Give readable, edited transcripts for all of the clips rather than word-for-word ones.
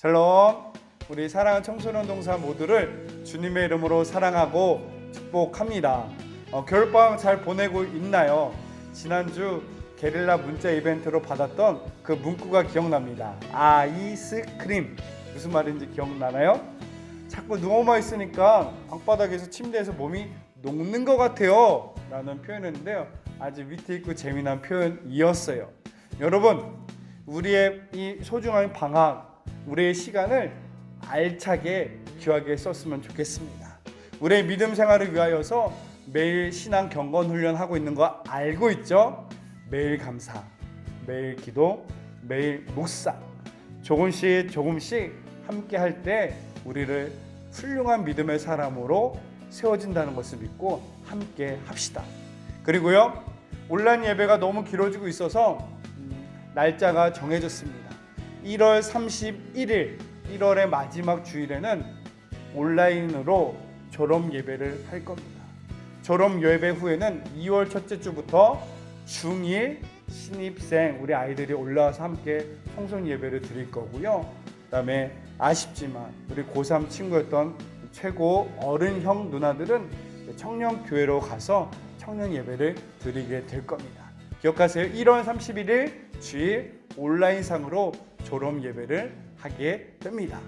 샬롬. 우리 사랑하는 청소년 동사 모두를 주님의 이름으로 사랑하고 축복합니다. 겨울방학 잘 보내고 있나요? 지난주 게릴라 문자 이벤트로 받았던 그 문구가 기억납니다. 아이스크림. 무슨 말인지 기억나나요? 자꾸 누워만 있으니까 방바닥에서 침대에서 몸이 녹는 것 같아요 라는 표현이었는데요, 아주 위트 있고 재미난 표현이었어요. 여러분, 우리의 이 소중한 방학, 우리의 시간을 알차게 귀하게 썼으면 좋겠습니다. 우리의 믿음 생활을 위하여서 매일 신앙 경건 훈련하고 있는 거 알고 있죠? 매일 감사, 매일 기도, 매일 묵상, 조금씩 함께 할 때 우리를 훌륭한 믿음의 사람으로 세워진다는 것을 믿고 함께 합시다. 그리고요, 온라인 예배가 너무 길어지고 있어서 날짜가 정해졌습니다. 1월 31일, 1월의 마지막 주일에는 온라인으로 졸업 예배를 할 겁니다. 졸업 예배 후에는 2월 첫째 주부터 중1 신입생 우리 아이들이 올라와서 함께 성선 예배를 드릴 거고요. 그다음에 아쉽지만 우리 고3 친구였던 최고 어른 형 누나들은 청년 교회로 가서 청년 예배를 드리게 될 겁니다. 기억하세요. 1월 31일 주일 온라인상으로 졸업 예배를 하게 됩니다.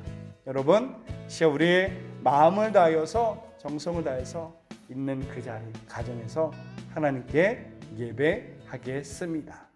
여러분, 시야 우리의 마음을 다하여서 정성을 다해서 있는 그 자리 가정에서 하나님께 예배하겠습니다.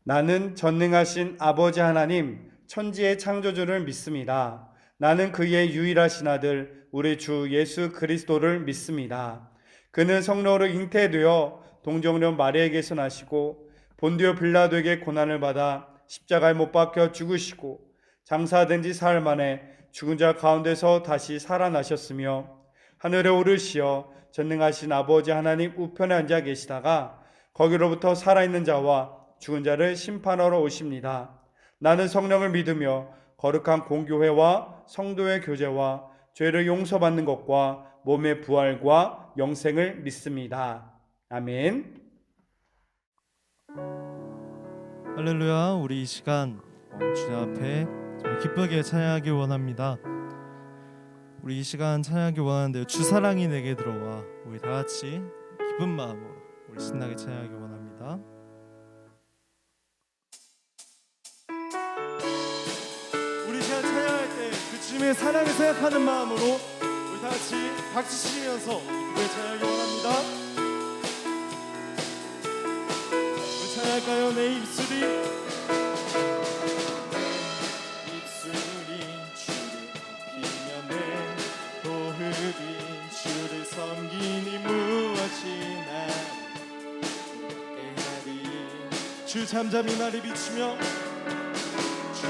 나는 전능하신 아버지 하나님, 천지의 창조주를 믿습니다. 나는 그의 유일하신 아들 우리 주 예수 그리스도를 믿습니다. 그는 성령으로 잉태되어 동정녀 마리아에게서 나시고 본디오 빌라도에게 고난을 받아 십자가에 못 박혀 죽으시고 장사된 지 사흘 만에 죽은 자 가운데서 다시 살아나셨으며 하늘에 오르시어 전능하신 아버지 하나님 우편에 앉아 계시다가 거기로부터 살아있는 자와 죽은 자를 심판하러 오십니다. 나는 성령을 믿으며 거룩한 공교회와 성도의 교제와 죄를 용서받는 것과 몸의 부활과 영생을 믿습니다. 아멘. 할렐루야. 우리 이 시간 주님 앞에 정말 기쁘게 찬양하길 원합니다. 우리 이 시간 찬양하길 원하는데요, 주 사랑이 내게 들어와. 우리 다 같이 기쁜 마음으로 우리 신나게 찬양하길 원합니다. 우리 시간 찬양할 때 그 주님의 사랑을 생각하는 마음으로 우리 다 같이 박수 치면서 기쁘게 찬양하길 원합니다. 우리 찬양할까요? 내 입술이 주를 섬기니 무엇이나 깨하리. 주 잠잠히 나를 비추며 주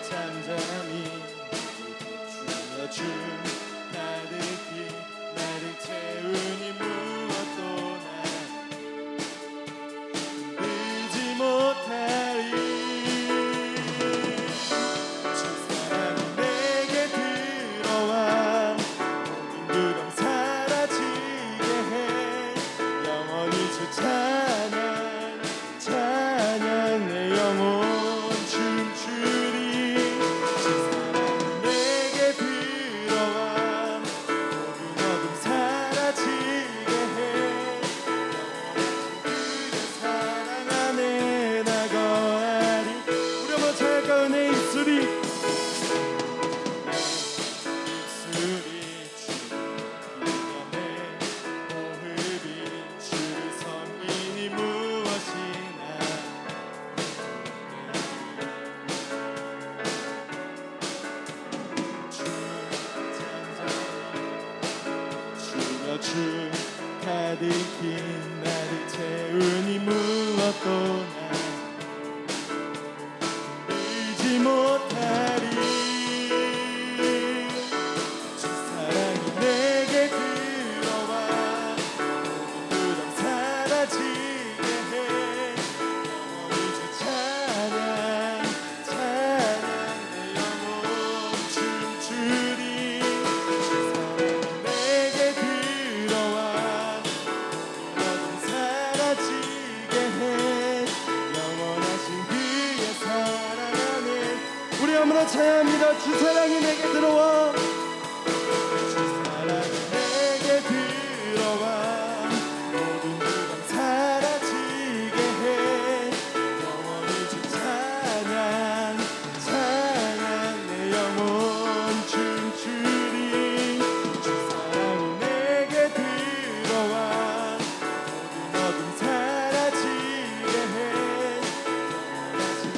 잠잠히 비추며 주 가득히 나를 채우니 무엇도 나 흔들지 못하리. 주 사랑이 내게 들어와 두려움 사라지게 해. 영원히 주 찬양 찬양 내 영혼 춤추리. 주 사랑이 내게 들어와 모든 어둠 사라지게 해. 영원히 그의 사랑 안에 나 거하리. 우리 한번 찬양할까요? 내 입술이 주 가득히 나를 채우니 무엇도 나 잃지 못하리. 주 사랑이 내게 들어와 부담 사라지게 해. 영원히 주 찬양 찬양 내 영혼 춤추리. 주 사랑이 내게 들어와 어둠 사라지게 해. 찬양합니다. 주 사랑이 내게 들어와. 주 사랑이 내게 들어와 모든 부담 사라지게 해. 영원히 주 찬양 찬양 내 영혼 춤추리. 주 사랑이 내게 들어와 모든 어둠 사라지게 해.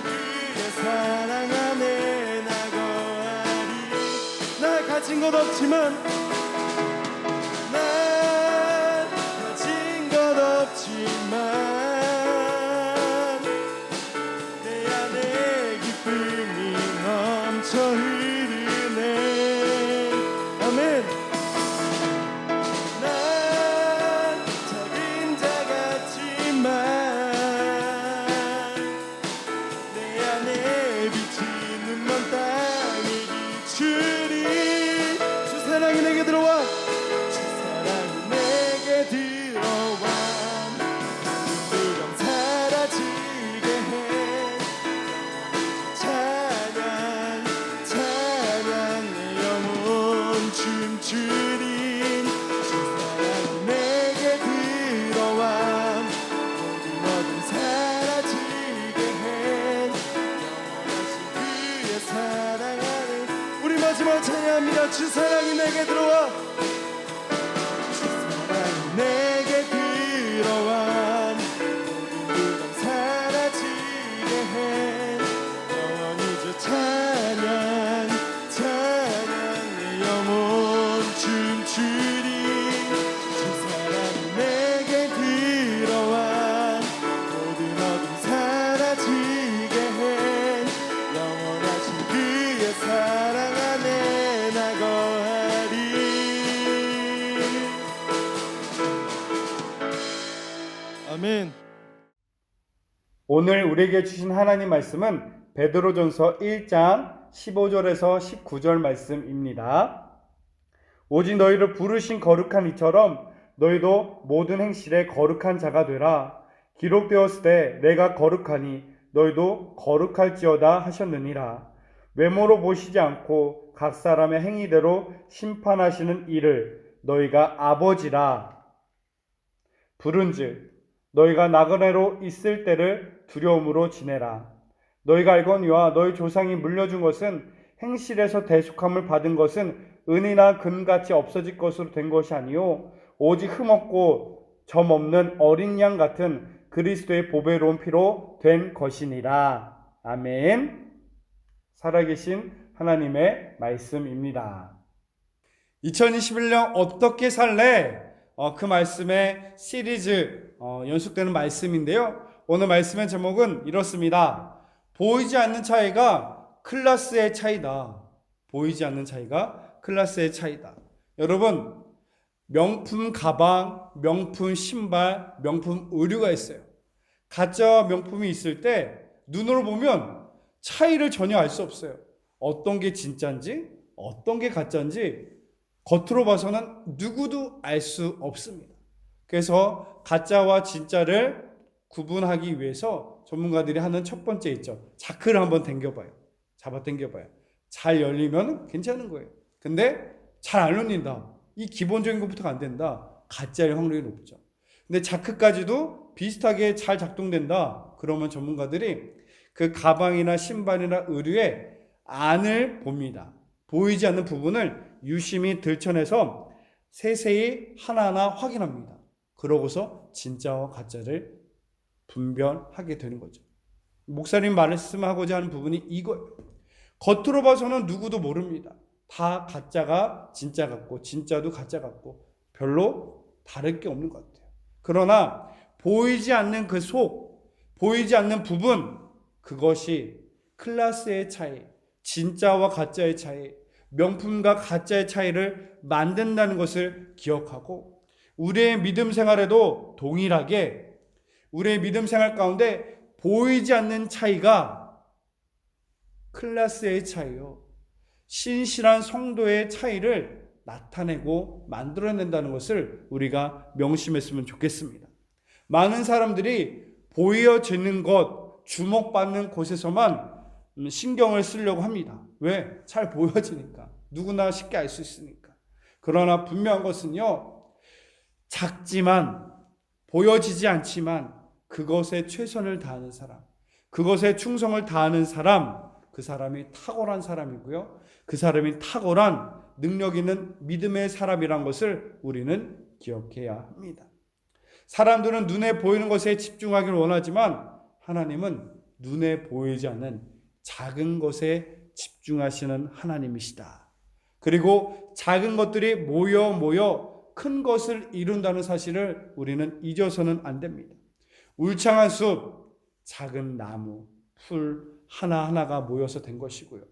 그의 사랑 안에 나 거하리. 나 가진 것 없지만 난 가진 것 없지만 내 안에 기쁨이 넘쳐 흐르네. 아멘. 난 작은 자 같지만 내 안에 비치는 먼 땅에 비추리. 주 사랑이 내게 들어와. 주 사랑이 내게 들어와 부담 사라지게 해. 찬양 찬양 내 영혼 춤추리. 주 사랑이 내게 들어와 모든 어둠 사라지게 해. 영원하신 그의 사랑 안에. 우리 마지막 찬양합니다. 주 사랑이 내게 들어와. 주 사랑이 내게 들어와 모든 부담 사라지게 해. 영원히 주 찬양 찬양 내 영혼 춤추리. 주 사랑이 내게 들어와 모든 어둠 사라지게 해. 영원하신 그의 사랑 안에 나 거하리. 아멘. 오늘 우리에게 주신 하나님 말씀은 베드로전서 1장 15절에서 19절 말씀입니다. 오직 너희를 부르신 거룩한 이처럼 너희도 모든 행실에 거룩한 자가 되라. 기록되었을 때 내가 거룩하니 너희도 거룩할지어다 하셨느니라. 외모로 보시지 않고 각 사람의 행위대로 심판하시는 이를 너희가 아버지라 부른즉 너희가 나그네로 있을 때를 두려움으로 지내라. 너희가 알거니와 너희 조상이 물려준 것은 행실에서 대속함을 받은 것은 은이나 금같이 없어질 것으로 된 것이 아니요 오직 흠없고 점 없는 어린 양 같은 그리스도의 보배로운 피로 된 것이니라. 아멘. 살아계신 하나님의 말씀입니다. 2021년 어떻게 살래? 그 말씀의 시리즈 연속되는 말씀인데요. 오늘 말씀의 제목은 이렇습니다. 보이지 않는 차이가 클래스의 차이다. 보이지 않는 차이가 클래스의 차이다. 여러분, 명품 가방, 명품 신발, 명품 의류가 있어요. 가짜 명품이 있을 때 눈으로 보면 차이를 전혀 알 수 없어요. 어떤 게 진짜인지 어떤 게 가짜인지 겉으로 봐서는 누구도 알 수 없습니다. 그래서 가짜와 진짜를 구분하기 위해서 전문가들이 하는 첫 번째 있죠. 자크를 한번 당겨봐요. 잡아 당겨봐요. 잘 열리면 괜찮은 거예요. 근데 잘 안 열린다. 이 기본적인 것부터가 안 된다. 가짜일 확률이 높죠. 근데 자크까지도 비슷하게 잘 작동된다. 그러면 전문가들이 그 가방이나 신발이나 의류의 안을 봅니다. 보이지 않는 부분을 유심히 들춰내서 세세히 하나하나 확인합니다. 그러고서 진짜와 가짜를 분별하게 되는 거죠. 목사님 말씀하고자 하는 부분이 이거예요. 겉으로 봐서는 누구도 모릅니다. 다 가짜가 진짜 같고 진짜도 가짜 같고 별로 다를 게 없는 것 같아요. 그러나 보이지 않는 그 속, 보이지 않는 부분, 그것이 클래스의 차이, 진짜와 가짜의 차이, 명품과 가짜의 차이를 만든다는 것을 기억하고 우리의 믿음 생활에도 동일하게 우리의 믿음 생활 가운데 보이지 않는 차이가 클래스의 차이요, 신실한 성도의 차이를 나타내고 만들어낸다는 것을 우리가 명심했으면 좋겠습니다. 많은 사람들이 보여지는 것, 주목받는 곳에서만 신경을 쓰려고 합니다. 왜? 잘 보여지니까. 누구나 쉽게 알 수 있으니까. 그러나 분명한 것은요, 작지만 보여지지 않지만 그것에 최선을 다하는 사람, 그것에 충성을 다하는 사람, 그 사람이 탁월한 사람이고요. 그 사람이 탁월한 능력 있는 믿음의 사람이란 것을 우리는 기억해야 합니다. 사람들은 눈에 보이는 것에 집중하기를 원하지만 하나님은 눈에 보이지 않는 작은 것에 집중하시는 하나님이시다. 그리고 작은 것들이 모여 큰 것을 이룬다는 사실을 우리는 잊어서는 안 됩니다. 울창한 숲, 작은 나무, 풀 하나하나가 모여서 된 것이고요.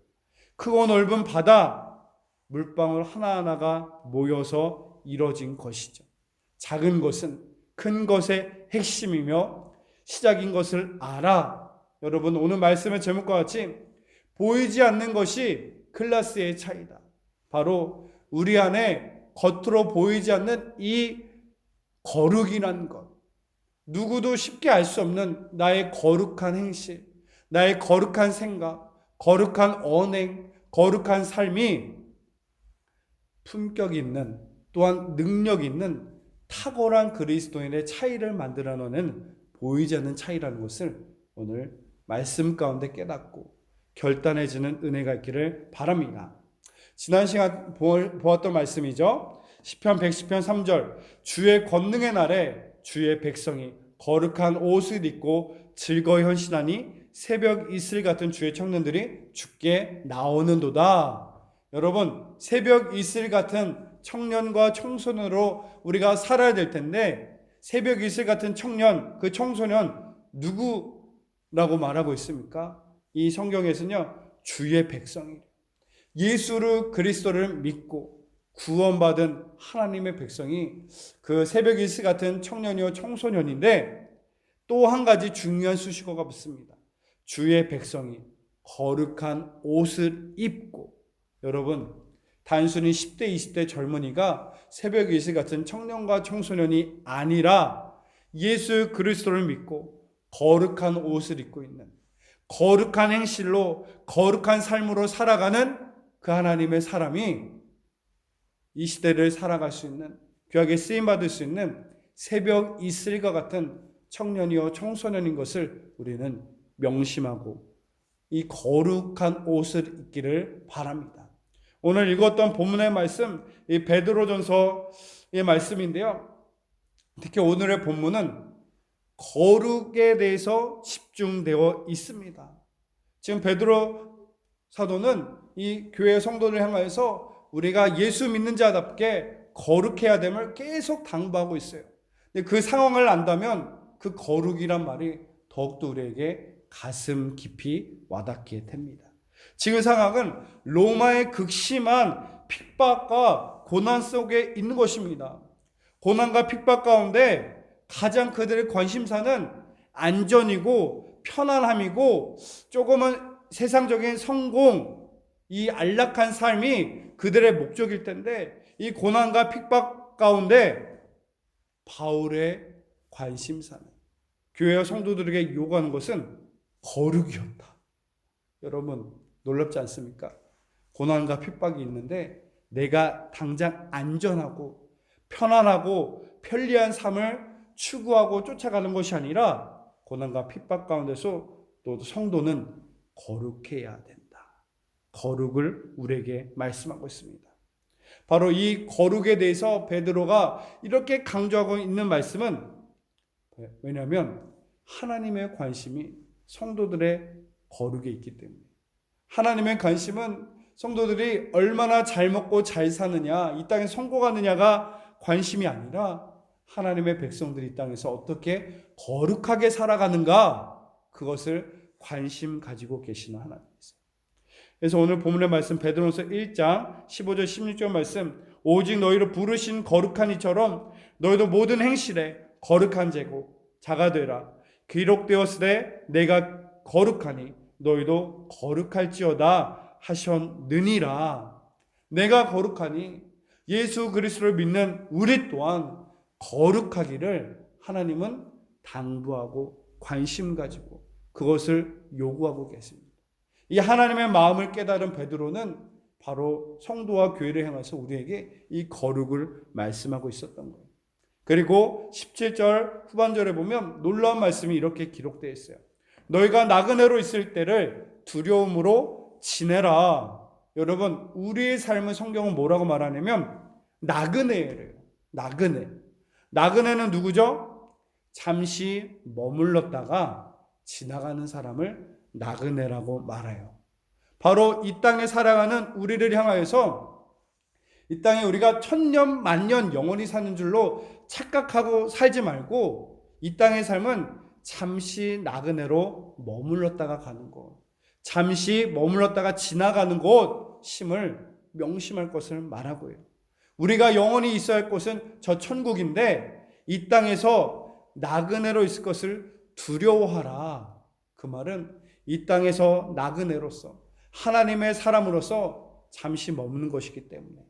크고 넓은 바다, 물방울 하나하나가 모여서 이뤄진 것이죠. 작은 것은 큰 것의 핵심이며 시작인 것을 알아. 여러분, 오늘 말씀의 제목과 같이 보이지 않는 것이 클래스의 차이다. 바로 우리 안에 겉으로 보이지 않는 이 거룩이란 것, 누구도 쉽게 알 수 없는 나의 거룩한 행실, 나의 거룩한 생각, 거룩한 언행, 거룩한 삶이 품격 있는, 또한 능력 있는 탁월한 그리스도인의 차이를 만들어내는 보이지 않는 차이라는 것을 오늘 말씀 가운데 깨닫고 결단해지는 은혜가 있기를 바랍니다. 지난 시간 보았던 말씀이죠. 시편 110편 3절, 주의 권능의 날에 주의 백성이 거룩한 옷을 입고 즐거이 헌신하니 새벽 이슬 같은 주의 청년들이 주께 나오는도다. 여러분, 새벽 이슬 같은 청년과 청소년으로 우리가 살아야 될 텐데, 새벽 이슬 같은 청년, 그 청소년 누구라고 말하고 있습니까? 이 성경에서는요, 주의 백성이, 예수를 그리스도를 믿고 구원받은 하나님의 백성이 그 새벽 이슬 같은 청년이요 청소년인데, 또 한 가지 중요한 수식어가 붙습니다. 주의 백성이 거룩한 옷을 입고. 여러분, 단순히 10대 20대 젊은이가 새벽 이슬 같은 청년과 청소년이 아니라 예수 그리스도를 믿고 거룩한 옷을 입고 있는, 거룩한 행실로 거룩한 삶으로 살아가는 그 하나님의 사람이 이 시대를 살아갈 수 있는, 귀하게 쓰임받을 수 있는 새벽 이슬과 같은 청년이요 청소년인 것을 우리는 명심하고 이 거룩한 옷을 입기를 바랍니다. 오늘 읽었던 본문의 말씀, 이 베드로전서의 말씀인데요, 특히 오늘의 본문은 거룩에 대해서 집중되어 있습니다. 지금 베드로 사도는 이 교회 성도를 향하여서 우리가 예수 믿는 자답게 거룩해야 됨을 계속 당부하고 있어요. 근데 그 상황을 안다면 그 거룩이란 말이 더욱더 우리에게 가슴 깊이 와닿게 됩니다. 지금 상황은 로마의 극심한 핍박과 고난 속에 있는 것입니다. 고난과 핍박 가운데 가장 그들의 관심사는 안전이고 편안함이고 조금은 세상적인 성공, 이 안락한 삶이 그들의 목적일 텐데, 이 고난과 핍박 가운데 바울의 관심사는, 교회와 성도들에게 요구하는 것은 거룩이었다. 여러분, 놀랍지 않습니까? 고난과 핍박이 있는데 내가 당장 안전하고 편안하고 편리한 삶을 추구하고 쫓아가는 것이 아니라 고난과 핍박 가운데서 또 성도는 거룩해야 된다. 거룩을 우리에게 말씀하고 있습니다. 바로 이 거룩에 대해서 베드로가 이렇게 강조하고 있는 말씀은, 왜냐하면 하나님의 관심이 성도들의 거룩에 있기 때문에, 하나님의 관심은 성도들이 얼마나 잘 먹고 잘 사느냐, 이 땅에 성공하느냐가 관심이 아니라 하나님의 백성들이 이 땅에서 어떻게 거룩하게 살아가는가, 그것을 관심 가지고 계시는 하나님이세요. 그래서 오늘 본문의 말씀 베드로전서 1장 15절 16절 말씀, 오직 너희를 부르신 거룩한 이처럼 너희도 모든 행실에 거룩한 자가 되라. 기록되었으되 내가 거룩하니 너희도 거룩할지어다 하셨느니라. 내가 거룩하니 예수 그리스도를 믿는 우리 또한 거룩하기를 하나님은 당부하고 관심 가지고 그것을 요구하고 계십니다. 이 하나님의 마음을 깨달은 베드로는 바로 성도와 교회를 향해서 우리에게 이 거룩을 말씀하고 있었던 거예요. 그리고 17절 후반절에 보면 놀라운 말씀이 이렇게 기록되어 있어요. 너희가 나그네로 있을 때를 두려움으로 지내라. 여러분, 우리의 삶은 성경은 뭐라고 말하냐면 나그네래요. 나그네. 나그네는 누구죠? 잠시 머물렀다가 지나가는 사람을 나그네라고 말해요. 바로 이 땅에 살아가는 우리를 향하여서 이 땅에 우리가 천년 만년 영원히 사는 줄로 착각하고 살지 말고 이 땅의 삶은 잠시 나그네로 머물렀다가 가는 곳, 잠시 머물렀다가 지나가는 곳임을 명심할 것을 말하고 해요. 우리가 영원히 있어야 할 곳은 저 천국인데 이 땅에서 나그네로 있을 것을 두려워하라. 그 말은 이 땅에서 나그네로서 하나님의 사람으로서 잠시 머무는 것이기 때문에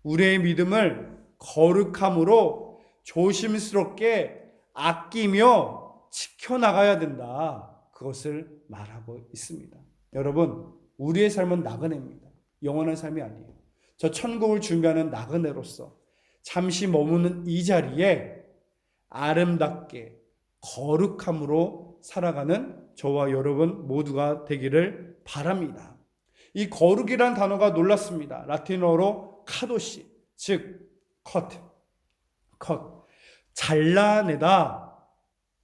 우리의 믿음을 거룩함으로 조심스럽게 아끼며 지켜나가야 된다. 그것을 말하고 있습니다. 여러분, 우리의 삶은 나그네입니다. 영원한 삶이 아니에요. 저 천국을 준비하는 나그네로서 잠시 머무는 이 자리에 아름답게 거룩함으로 살아가는 저와 여러분 모두가 되기를 바랍니다. 이 거룩이란 단어가 놀랐습니다. 라틴어로 카도시, 즉 컷,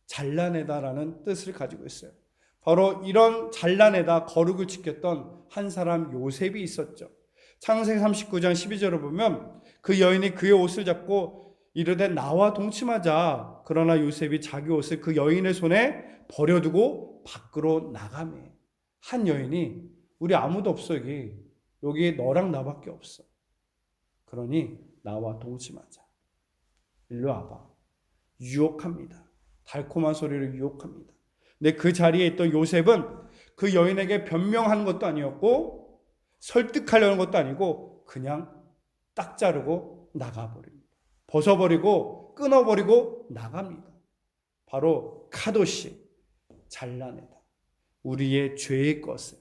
잘라내다라는 뜻을 가지고 있어요. 바로 이런 잘라내다 거룩을 지켰던 한 사람 요셉이 있었죠. 창세기 39장 12절을 보면 그 여인이 그의 옷을 잡고 이르되 나와 동침하자. 그러나 요셉이 자기 옷을 그 여인의 손에 버려두고 밖으로 나가매. 한 여인이 우리 아무도 없어 여기 너랑 나밖에 없어. 그러니 나와 동침하자. 일로 와봐. 유혹합니다. 달콤한 소리를 유혹합니다. 근데 그 자리에 있던 요셉은 그 여인에게 변명하는 것도 아니었고 설득하려는 것도 아니고 그냥 딱 자르고 나가버립니다. 벗어버리고 끊어버리고 나갑니다. 바로 카도시, 잘라내다. 우리의 죄의 것을,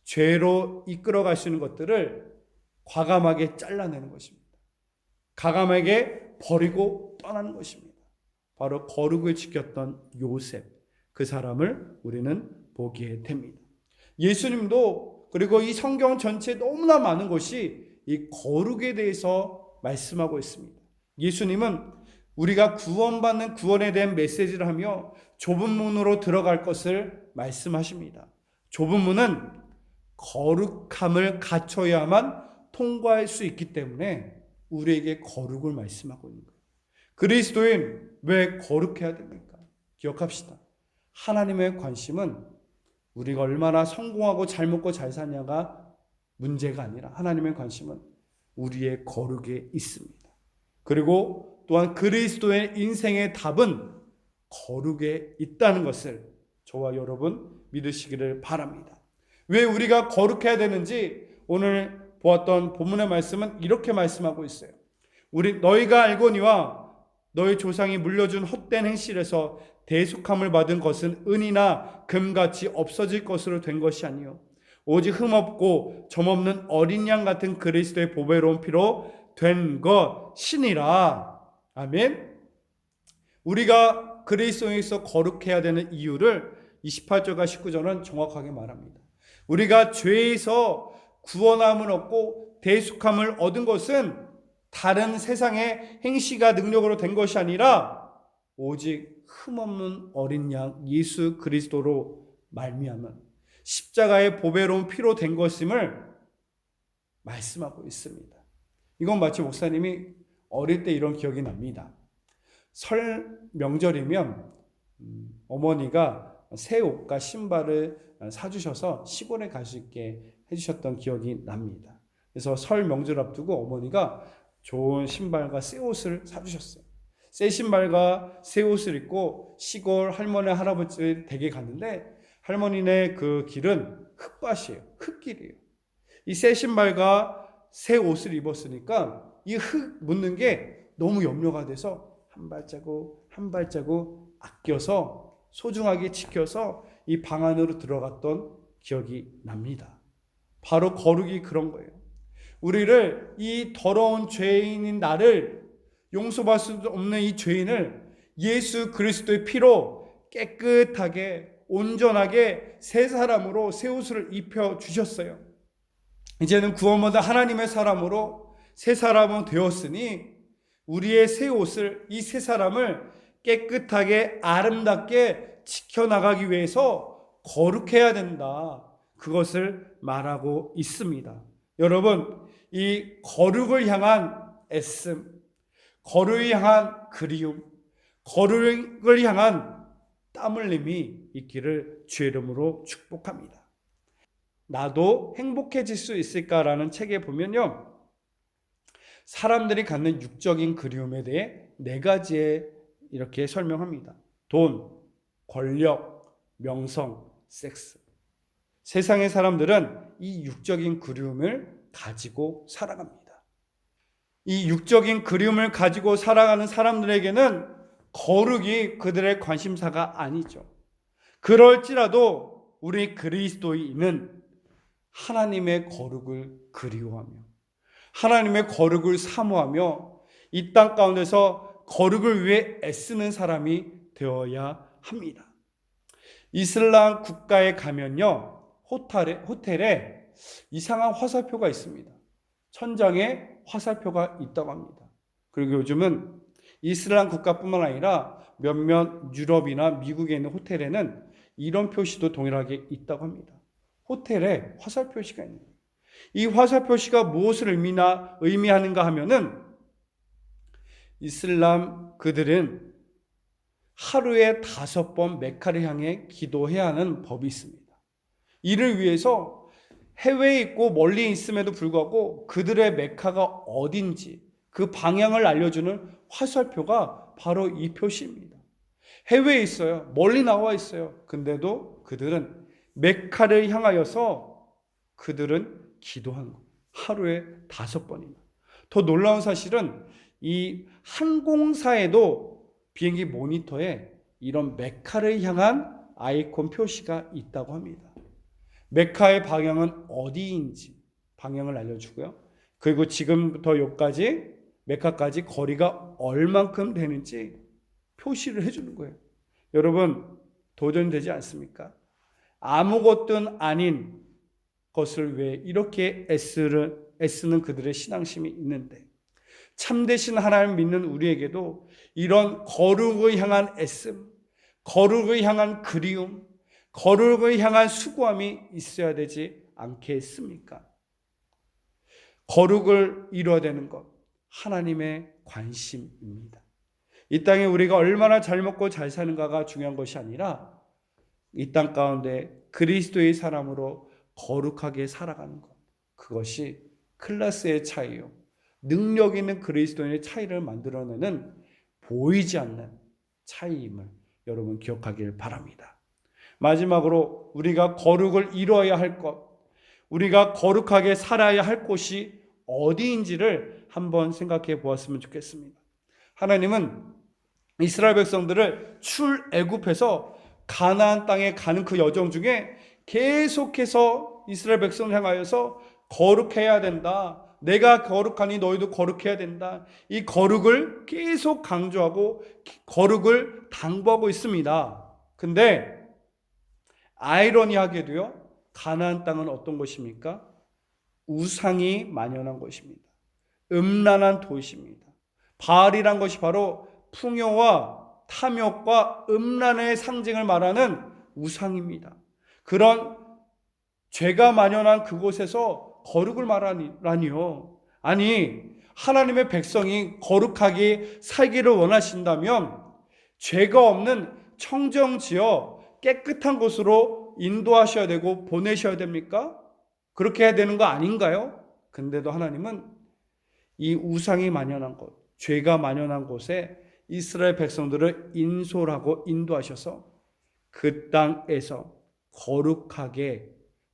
죄로 이끌어갈 수 있는 것들을 과감하게 잘라내는 것입니다. 과감하게 버리고 떠나는 것입니다. 바로 거룩을 지켰던 요셉, 그 사람을 우리는 보게 됩니다. 예수님도 그리고 이 성경 전체에 너무나 많은 것이 이 거룩에 대해서 말씀하고 있습니다. 예수님은 우리가 구원받는 구원에 대한 메시지를 하며 좁은 문으로 들어갈 것을 말씀하십니다. 좁은 문은 거룩함을 갖춰야만 통과할 수 있기 때문에 우리에게 거룩을 말씀하고 있는 거예요. 그리스도인 왜 거룩해야 됩니까? 기억합시다. 하나님의 관심은 우리가 얼마나 성공하고 잘 먹고 잘 사냐가 문제가 아니라 하나님의 관심은 우리의 거룩에 있습니다. 그리고 또한 그리스도의 인생의 답은 거룩에 있다는 것을 저와 여러분 믿으시기를 바랍니다. 왜 우리가 거룩해야 되는지 오늘 보았던 본문의 말씀은 이렇게 말씀하고 있어요. 너희가 알거니와 너희 조상이 물려준 헛된 행실에서 대속함을 받은 것은 은이나 금같이 없어질 것으로 된 것이 아니요 오직 흠없고 점없는 어린 양 같은 그리스도의 보배로운 피로 된 것이니라. 아멘. 우리가 그리스도에서 거룩해야 되는 이유를 28절과 19절은 정확하게 말합니다. 우리가 죄에서 구원함을 얻고 대속함을 얻은 것은 다른 세상의 행시가 능력으로 된 것이 아니라 오직 흠없는 어린 양 예수 그리스도로 말미암은 십자가의 보배로운 피로 된 것임을 말씀하고 있습니다. 이건 마치 목사님이 어릴 때 이런 기억이 납니다. 설 명절이면 어머니가 새 옷과 신발을 사주셔서 시골에 갈 수 있게 해주셨던 기억이 납니다. 그래서 설 명절 앞두고 어머니가 좋은 신발과 새 옷을 사주셨어요. 새 신발과 새 옷을 입고 시골 할머니 할아버지 댁에 갔는데 할머니네 그 길은 흙밭이에요. 흙길이에요. 이 새 신발과 새 옷을 입었으니까 이 흙 묻는 게 너무 염려가 돼서 한 발자국 한 발자국 아껴서 소중하게 지켜서 이 방 안으로 들어갔던 기억이 납니다. 바로 거룩이 그런 거예요. 우리를, 이 더러운 죄인인 나를, 용서받을 수 없는 이 죄인을 예수 그리스도의 피로 깨끗하게 온전하게 새 사람으로 새 옷을 입혀 주셨어요. 이제는 구원받은 하나님의 사람으로 새 사람은 되었으니 우리의 새 옷을, 이 새 사람을 깨끗하게 아름답게 지켜나가기 위해서 거룩해야 된다. 그것을 말하고 있습니다. 여러분, 이 거룩을 향한 애씀, 거룩을 향한 그리움, 거룩을 향한 땀 흘림이 있기를 주의 이름으로 축복합니다. 나도 행복해질 수 있을까라는 책에 보면요, 사람들이 갖는 육적인 그리움에 대해 4가지에 이렇게 설명합니다. 돈, 권력, 명성, 섹스. 세상의 사람들은 이 육적인 그리움을 가지고 살아갑니다. 이 육적인 그리움을 가지고 살아가는 사람들에게는 거룩이 그들의 관심사가 아니죠. 그럴지라도 우리 그리스도인은 하나님의 거룩을 그리워하며 하나님의 거룩을 사모하며 이 땅 가운데서 거룩을 위해 애쓰는 사람이 되어야 합니다. 이슬람 국가에 가면요, 호텔에 이상한 화살표가 있습니다. 천장에 화살표가 있다고 합니다. 그리고 요즘은 이슬람 국가뿐만 아니라 몇몇 유럽이나 미국에 있는 호텔에는 이런 표시도 동일하게 있다고 합니다. 호텔에 화살 표시가 있는 거예요. 이 화살 표시가 무엇을 의미하는가 하면은, 이슬람 그들은 하루에 5번 메카를 향해 기도해야 하는 법이 있습니다. 이를 위해서 해외에 있고 멀리 있음에도 불구하고 그들의 메카가 어딘지 그 방향을 알려주는 화살표가 바로 이 표시입니다. 해외에 있어요. 멀리 나와 있어요. 근데도 그들은 메카를 향하여서 그들은 기도하는 거예요. 하루에 5번이나. 더 놀라운 사실은 이 항공사에도 비행기 모니터에 이런 메카를 향한 아이콘 표시가 있다고 합니다. 메카의 방향은 어디인지 방향을 알려주고요. 그리고 지금부터 여기까지 메카까지 거리가 얼만큼 되는지 표시를 해주는 거예요. 여러분, 도전되지 않습니까? 아무것도 아닌 것을 왜 이렇게 애쓰는 그들의 신앙심이 있는데, 참되신 하나님을 믿는 우리에게도 이런 거룩을 향한 애씀, 거룩을 향한 그리움, 거룩을 향한 수고함이 있어야 되지 않겠습니까? 거룩을 이루어야 되는 것, 하나님의 관심입니다. 이 땅에 우리가 얼마나 잘 먹고 잘 사는가가 중요한 것이 아니라 이 땅 가운데 그리스도의 사람으로 거룩하게 살아가는 것, 그것이 클래스의 차이요, 능력 있는 그리스도인의 차이를 만들어내는 보이지 않는 차이임을 여러분 기억하길 바랍니다. 마지막으로 우리가 거룩을 이루어야 할 것, 우리가 거룩하게 살아야 할 곳이 어디인지를 한번 생각해 보았으면 좋겠습니다. 하나님은 이스라엘 백성들을 출애굽해서 가나안 땅에 가는 그 여정 중에 계속해서 이스라엘 백성을 향하여서 거룩해야 된다. 내가 거룩하니 너희도 거룩해야 된다. 이 거룩을 계속 강조하고 거룩을 당부하고 있습니다. 근데 아이러니하게도요, 가나안 땅은 어떤 곳입니까? 우상이 만연한 곳입니다. 음란한 도시입니다. 바알이란 것이 바로 풍요와 탐욕과 음란의 상징을 말하는 우상입니다. 그런 죄가 만연한 그곳에서 거룩을 말하니요. 아니, 하나님의 백성이 거룩하게 살기를 원하신다면 죄가 없는 청정지어 깨끗한 곳으로 인도하셔야 되고 보내셔야 됩니까? 그렇게 해야 되는 거 아닌가요? 근데도 하나님은 이 우상이 만연한 곳, 죄가 만연한 곳에 이스라엘 백성들을 인솔하고 인도하셔서 그 땅에서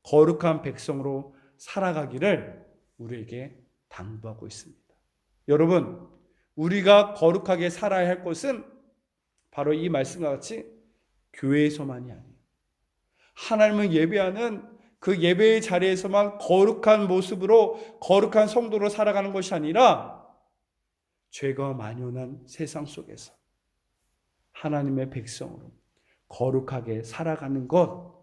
거룩한 백성으로 살아가기를 우리에게 당부하고 있습니다. 여러분, 우리가 거룩하게 살아야 할 곳은 바로 이 말씀과 같이 교회에서만이 아니에요. 하나님을 예배하는 그 예배의 자리에서만 거룩한 모습으로 거룩한 성도로 살아가는 것이 아니라 죄가 만연한 세상 속에서 하나님의 백성으로 거룩하게 살아가는 것,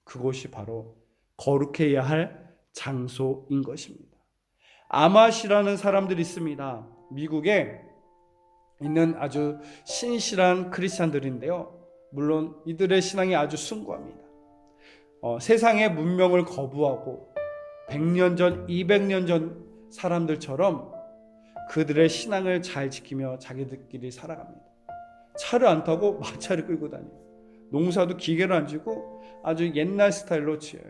그것이 바로 거룩해야 할 장소인 것입니다. 아맛이라는 사람들이 있습니다. 미국에 있는 아주 신실한 크리스찬들인데요. 물론 이들의 신앙이 아주 숭고합니다. 세상의 문명을 거부하고 100년 전, 200년 전 사람들처럼 그들의 신앙을 잘 지키며 자기들끼리 살아갑니다. 차를 안 타고 마차를 끌고 다녀요. 농사도 기계로 안 지고 아주 옛날 스타일로 지어요.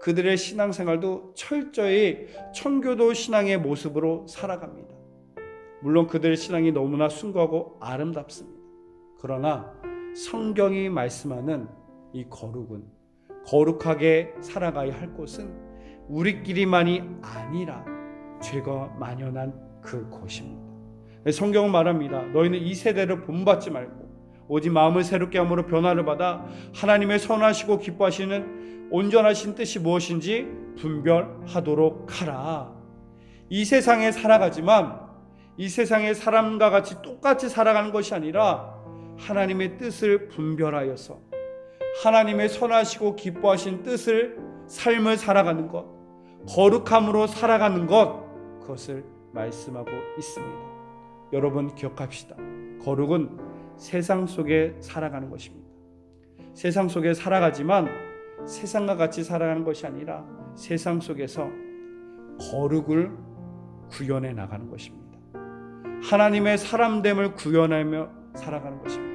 그들의 신앙생활도 철저히 청교도 신앙의 모습으로 살아갑니다. 물론 그들의 신앙이 너무나 숭고하고 아름답습니다. 그러나 성경이 말씀하는 이 거룩은, 거룩하게 살아가야 할 곳은 우리끼리만이 아니라 죄가 만연한 그곳입니다. 성경은 말합니다. 너희는 이 세대를 본받지 말고 오직 마음을 새롭게 함으로 변화를 받아 하나님의 선하시고 기뻐하시는 온전하신 뜻이 무엇인지 분별하도록 하라. 이 세상에 살아가지만 이 세상의 사람과 같이 똑같이 살아가는 것이 아니라 하나님의 뜻을 분별하여서 하나님의 선하시고 기뻐하신 뜻을, 삶을 살아가는 것, 거룩함으로 살아가는 것, 그것을 말씀하고 있습니다. 여러분 기억합시다. 거룩은 세상 속에 살아가는 것입니다. 세상 속에 살아가지만 세상과 같이 살아가는 것이 아니라 세상 속에서 거룩을 구현해 나가는 것입니다. 하나님의 사람됨을 구현하며 살아가는 것입니다.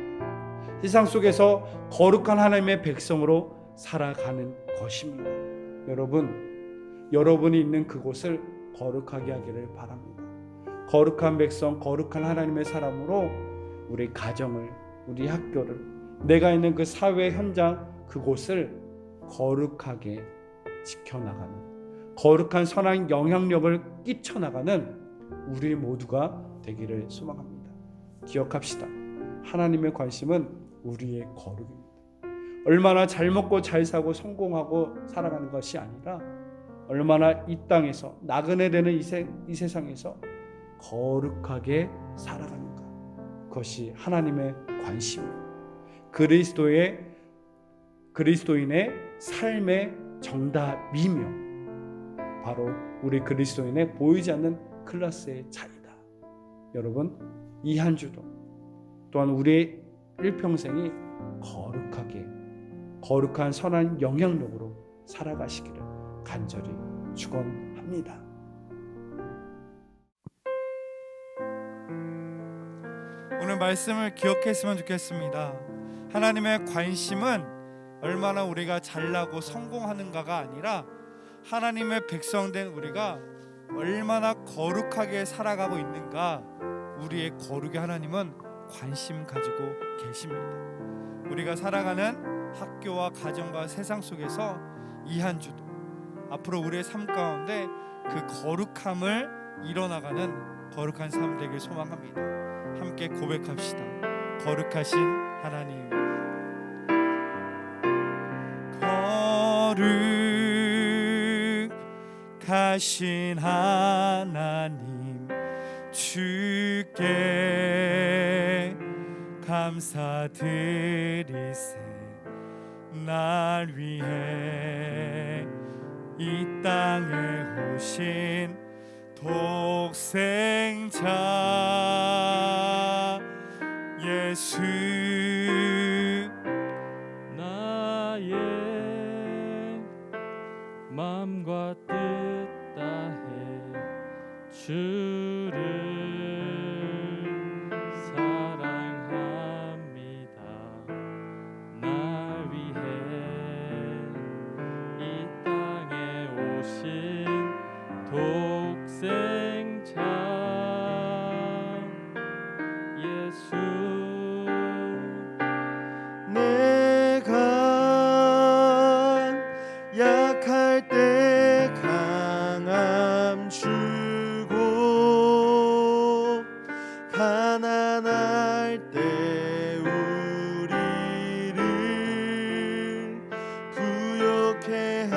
세상 속에서 거룩한 하나님의 백성으로 살아가는 것입니다. 여러분, 여러분이 있는 그곳을 거룩하게 하기를 바랍니다. 거룩한 백성, 거룩한 하나님의 사람으로 우리 가정을, 우리 학교를, 내가 있는 그 사회 현장, 그곳을 거룩하게 지켜나가는, 거룩한 선한 영향력을 끼쳐나가는 우리 모두가 되기를 소망합니다. 기억합시다. 하나님의 관심은 우리의 거룩입니다. 얼마나 잘 먹고 잘 사고 성공하고 살아가는 것이 아니라 얼마나 이 땅에서 나그네 되는 이 세상에서 거룩하게 살아가는가, 그것이 하나님의 관심입니다. 그리스도인의 삶의 정답이며 바로 우리 그리스도인의 보이지 않는 클라스의 차이다. 여러분, 이 한 주도 또한 우리의 일평생이 거룩한 선한 영향력으로 살아가시기를 간절히 축원합니다. 오늘 말씀을 기억했으면 좋겠습니다. 하나님의 관심은 얼마나 우리가 잘나고 성공하는가가 아니라 하나님의 백성된 우리가 얼마나 거룩하게 살아가고 있는가, 우리의 거룩에 하나님은 관심 가지고 계십니다. 우리가 살아가는 학교와 가정과 세상 속에서 이 한 주도 앞으로 우리의 삶 가운데 그 거룩함을 이뤄나가는 거룩한 삶 되길 소망합니다. 함께 고백합시다. 거룩하신 하나님, 거룩하신 하나님, 주께 감사드리세. 날 위해 이 땅에 오신 독생자 예수, 나의 마음과 뜻 다해 주를 사랑합니다. 날 위해 이 땅에 오신 독생자 예수, 내가 약할 때 강함 주고 가난할 때 우리를 부욕해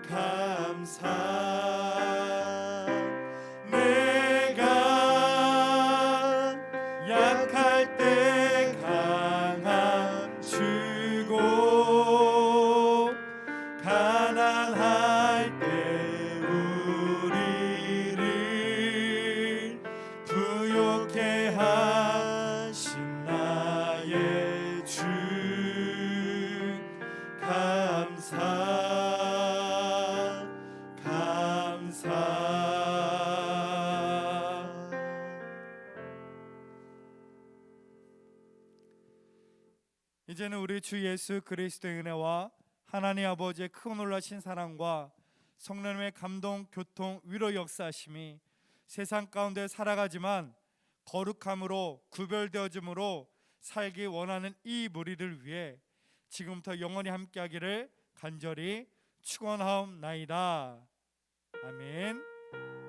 감사 내가 약할 때 강함 주고 가난할 때 우리를 부욕해 하신 나의 주 감사 이제는 우리 주 예수 그리스도의 은혜와 하나님 아버지의 크고 놀라신 사랑과 성령님의 감동, 교통, 위로 역사하심이 세상 가운데 살아가지만 거룩함으로 구별되어짐으로 살기 원하는 이 무리를 위해 지금부터 영원히 함께하기를 간절히 축원하옵나이다. 아멘.